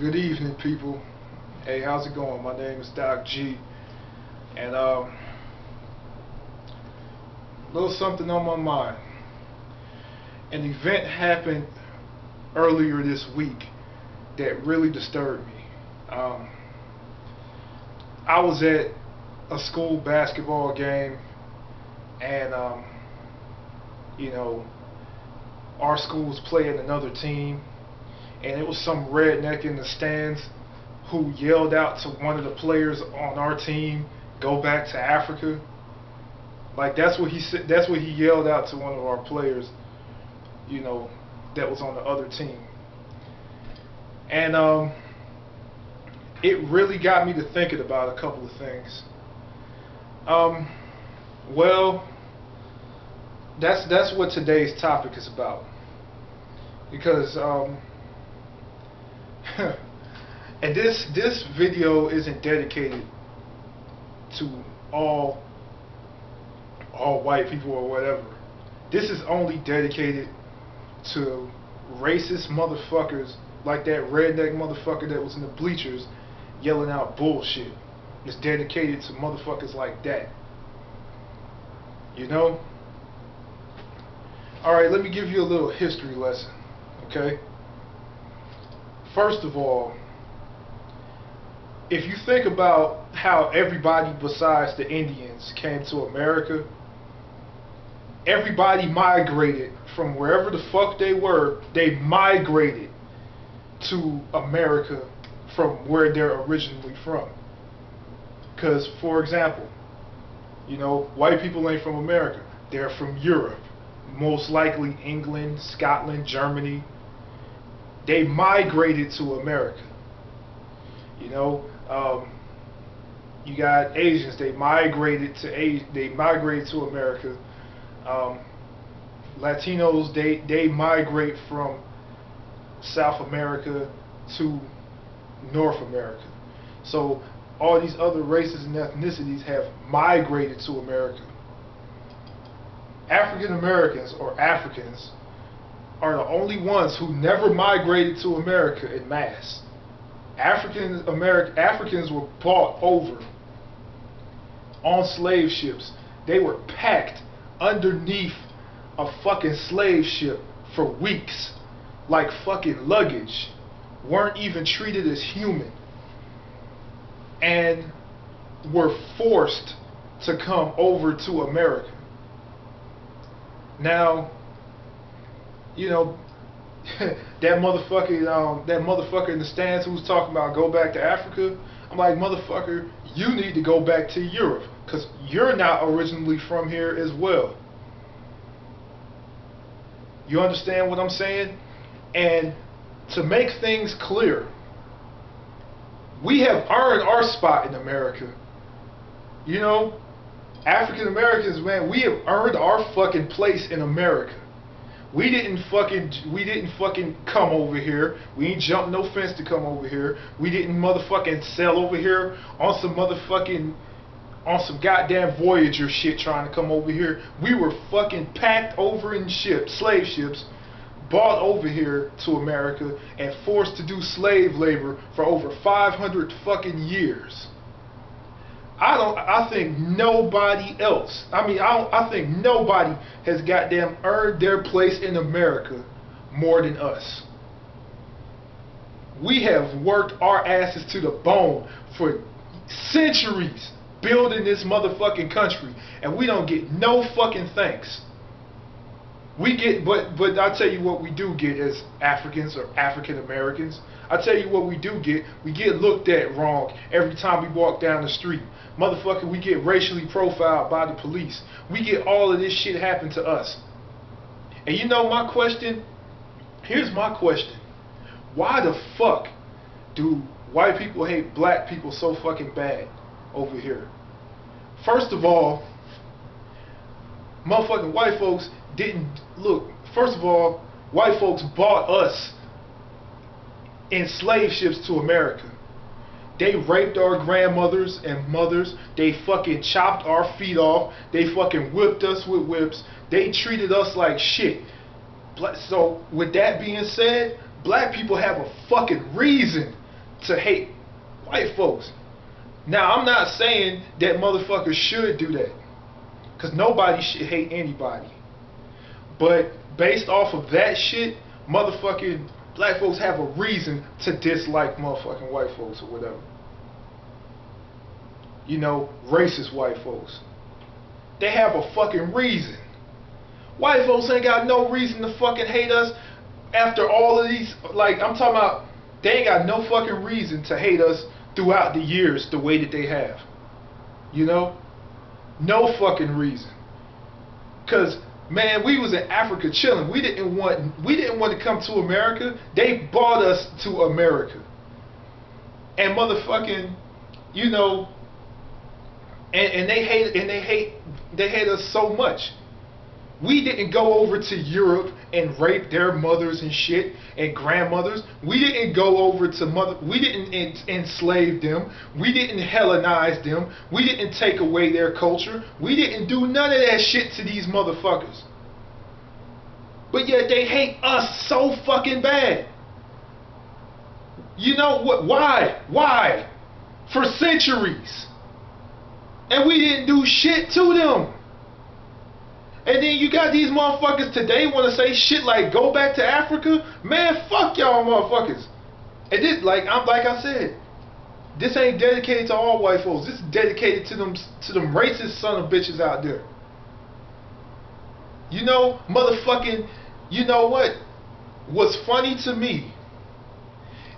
Good evening, people. Hey, how's it going? My name is Doc G, and a little something on my mind. An event happened earlier this week that really disturbed me. I was at a school basketball game, and our school was playing another team, and it was some redneck in the stands who yelled out to one of the players on our team, "Go back to Africa." Like, that's what he said. That's what he yelled out to one of our players, that was on the other team. And it really got me to thinking about a couple of things. Well, that's what today's topic is about, because and this video isn't dedicated to all white people or whatever. This is only dedicated to racist motherfuckers like that redneck motherfucker that was in the bleachers yelling out bullshit. It's dedicated to motherfuckers like that. Alright, let me give you a little history lesson, okay? First of all, if you think about how everybody besides the Indians came to America, everybody migrated from wherever the fuck they were. They migrated to America from where they're originally from. Because, for example, white people ain't from America. They're from Europe. Most likely England, Scotland, Germany. They migrated to America. You got Asians. They migrated to America. Latinos. They migrate from South America to North America. So all these other races and ethnicities have migrated to America. African Americans, or Africans, are the only ones who never migrated to America en masse. Africans were brought over on slave ships. They were packed underneath a fucking slave ship for weeks like fucking luggage. Weren't even treated as human, and were forced to come over to America. Now, that motherfucker in the stands who was talking about go back to Africa, I'm like, motherfucker, you need to go back to Europe, because you're not originally from here as well. You understand what I'm saying? And to make things clear, we have earned our spot in America. African Americans, man, we have earned our fucking place in America. We didn't fucking come over here. We ain't jumped no fence to come over here. We didn't motherfucking sail over here on some goddamn Voyager shit trying to come over here. We were fucking packed over in slave ships, brought over here to America and forced to do slave labor for over 500 fucking years. I think nobody else. I think nobody has goddamn earned their place in America more than us. We have worked our asses to the bone for centuries building this motherfucking country, and we don't get no fucking thanks. We get, but I tell you what we do get as Africans or African Americans. I tell you what we do get. We get looked at wrong every time we walk down the street. Motherfucker, we get racially profiled by the police. We get all of this shit happen to us. And my question? Here's my question. Why the fuck do white people hate black people so fucking bad over here? First of all, motherfucking white folks didn't look. First of all, white folks bought us in slave ships to America. They raped our grandmothers and mothers. They fucking chopped our feet off. They fucking whipped us with whips. They treated us like shit. So with that being said, black people have a fucking reason to hate white folks. Now, I'm not saying that motherfuckers should do that, because nobody should hate anybody. But based off of that shit, motherfucking black folks have a reason to dislike motherfucking white folks or whatever. You know, racist white folks. They have a fucking reason. White folks ain't got no reason to fucking hate us after all of these, like, I'm talking about, they ain't got no fucking reason to hate us throughout the years the way that they have. You know? No fucking reason. Cause man, we was in Africa chilling. We didn't want to come to America. They brought us to America. And motherfucking, you know, and they hate us so much. We didn't go over to Europe and rape their mothers and shit and grandmothers. We didn't go over to we didn't enslave them. We didn't Hellenize them. We didn't take away their culture. We didn't do none of that shit to these motherfuckers. But yet they hate us so fucking bad. You know what? Why? Why? For centuries. And we didn't do shit to them. And then you got these motherfuckers today want to say shit like go back to Africa. Man, fuck y'all motherfuckers. And this, like I said, this ain't dedicated to all white folks. This is dedicated to them racist son of bitches out there. You know, motherfucking, you know what? What's funny to me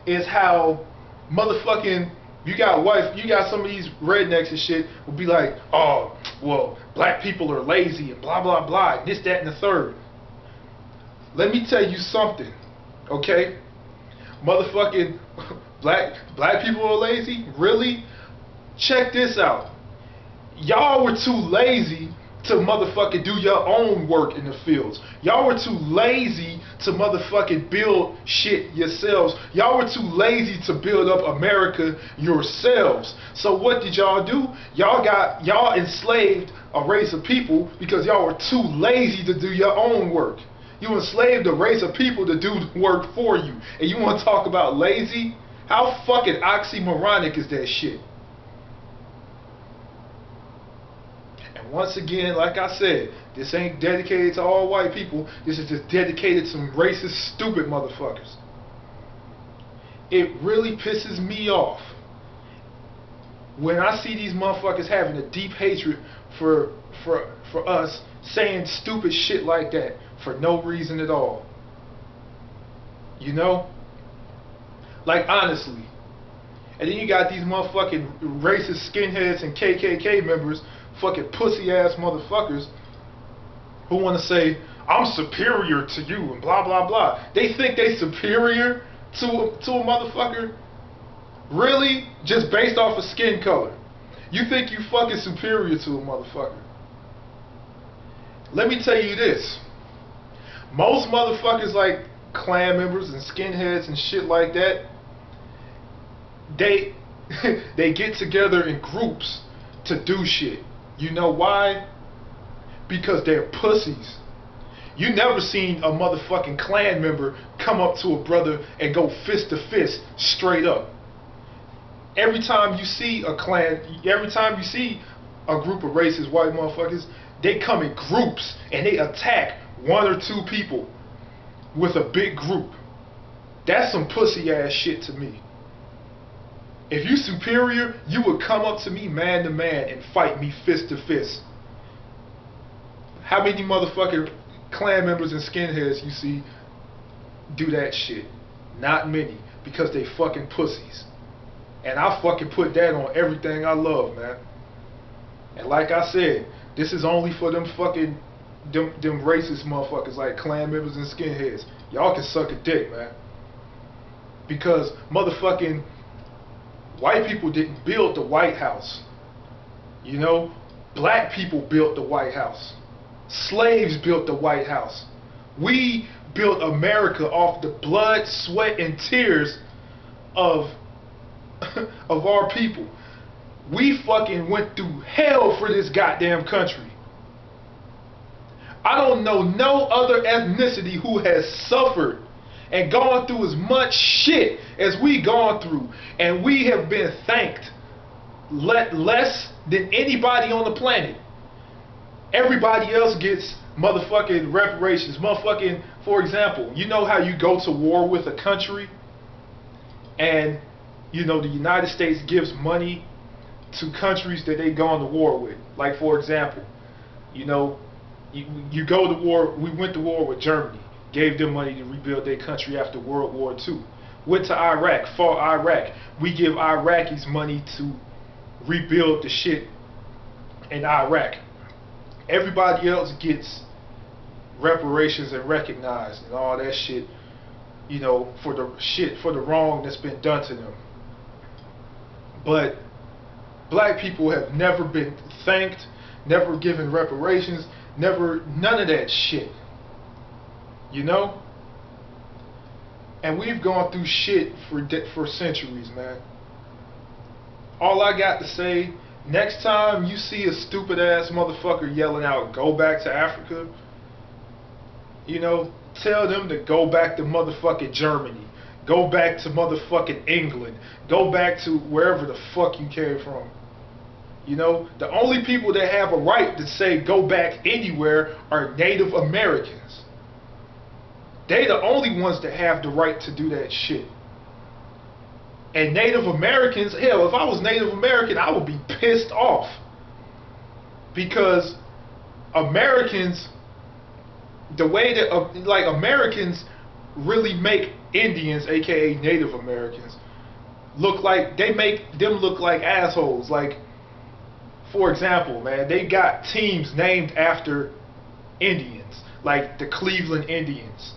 is how motherfucking you got some of these rednecks and shit will be like, oh, well, black people are lazy and blah, blah, blah, this, that, and the third. Let me tell you something, okay? Motherfucking black people are lazy? Really? Check this out. Y'all were too lazy to motherfucking do your own work in the fields. Y'all were too lazy to motherfucking build shit yourselves. Y'all were too lazy to build up America yourselves. So what did y'all do? Y'all enslaved a race of people because y'all were too lazy to do your own work. You enslaved a race of people to do the work for you. And you want to talk about lazy? How fucking oxymoronic is that shit? Once again, like I said, this ain't dedicated to all white people. This is just dedicated to some racist, stupid motherfuckers. It really pisses me off when I see these motherfuckers having a deep hatred for us, saying stupid shit like that for no reason at all. You know? Like, honestly. And then you got these motherfucking racist skinheads and KKK members, fucking pussy ass motherfuckers, who want to say I'm superior to you and blah blah blah. They think they superior to a motherfucker? Really? Just based off of skin color? You think you fucking superior to a motherfucker? Let me tell you this. Most motherfuckers like Klan members and skinheads and shit like that, they get together in groups to do shit. You know why? Because they're pussies. You never seen a motherfucking Klan member come up to a brother and go fist to fist straight up. Every time you see a group of racist white motherfuckers, they come in groups and they attack one or two people with a big group. That's some pussy ass shit to me. If you superior, you would come up to me man to man and fight me fist to fist. How many motherfucking Klan members and skinheads you see do that shit? Not many, because they fucking pussies. And I fucking put that on everything I love, man. And like I said, this is only for them fucking them racist motherfuckers like Klan members and skinheads. Y'all can suck a dick, man. Because motherfucking white people didn't build the White House. You know, black people built the White House. Slaves built the White House. We built America off the blood, sweat, and tears of our people. We fucking went through hell for this goddamn country. I don't know no other ethnicity who has suffered and gone through as much shit as we gone through, and we have been thanked less than anybody on the planet. Everybody else gets motherfucking reparations. Motherfucking, for example, you know how you go to war with a country and, you know, the United States gives money to countries that they gone to war with. Like, for example, you know, you go to war. We went to war with Germany, gave them money to rebuild their country after World War II. Went to Iraq, fought Iraq. We give Iraqis money to rebuild the shit in Iraq. Everybody else gets reparations and recognized and all that shit, you know, for the wrong that's been done to them. But black people have never been thanked, never given reparations, never, none of that shit. You know? And we've gone through shit for centuries, man. All I got to say, next time you see a stupid ass motherfucker yelling out, "Go back to Africa," you know, tell them to go back to motherfucking Germany. Go back to motherfucking England. Go back to wherever the fuck you came from. You know, the only people that have a right to say go back anywhere are Native Americans. They the only ones that have the right to do that shit. And Native Americans, hell, if I was Native American, I would be pissed off. Because Americans, the way that, like, Americans really make Indians, aka Native Americans, look like, they make them look like assholes. Like, for example, man, they got teams named after Indians, like the Cleveland Indians,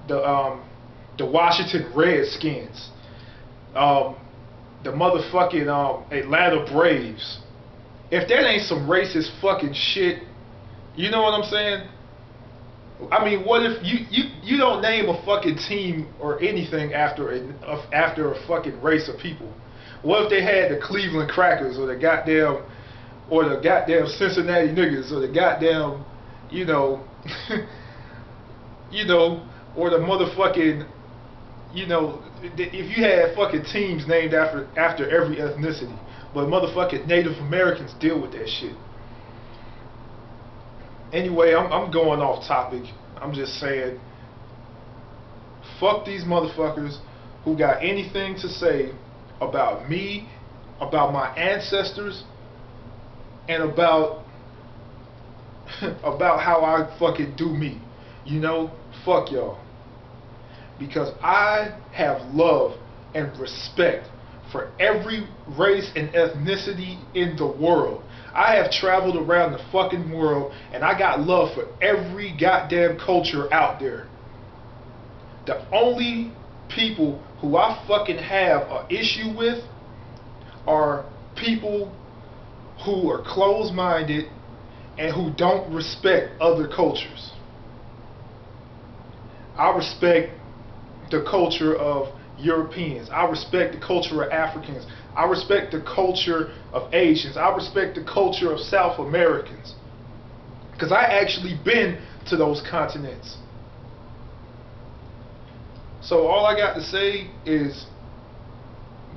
the Washington Redskins, the motherfucking Atlanta Braves. If that ain't some racist fucking shit, you know what I'm saying? I mean, what if you don't name a fucking team or anything after a fucking race of people? What if they had the Cleveland Crackers or the goddamn Cincinnati niggas or the goddamn, you know, you know, or the motherfucking, you know, if you had fucking teams named after every ethnicity, but motherfucking Native Americans deal with that shit. Anyway, I'm going off topic. I'm just saying, fuck these motherfuckers who got anything to say about me, about my ancestors, and about how I fucking do me. You know, fuck y'all. Because I have love and respect for every race and ethnicity in the world. I have traveled around the fucking world, and I got love for every goddamn culture out there. The only people who I fucking have an issue with are people who are closed-minded and who don't respect other cultures. I respect the culture of Europeans. I respect the culture of Africans. I respect the culture of Asians. I respect the culture of South Americans. Because I actually been to those continents. So all I got to say is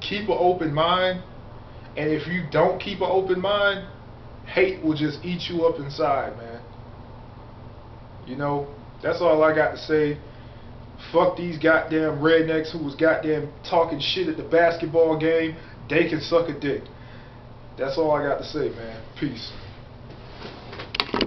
keep an open mind. And if you don't keep an open mind, hate will just eat you up inside, man. You know, that's all I got to say. Fuck these goddamn rednecks who was goddamn talking shit at the basketball game. They can suck a dick. That's all I got to say, man. Peace.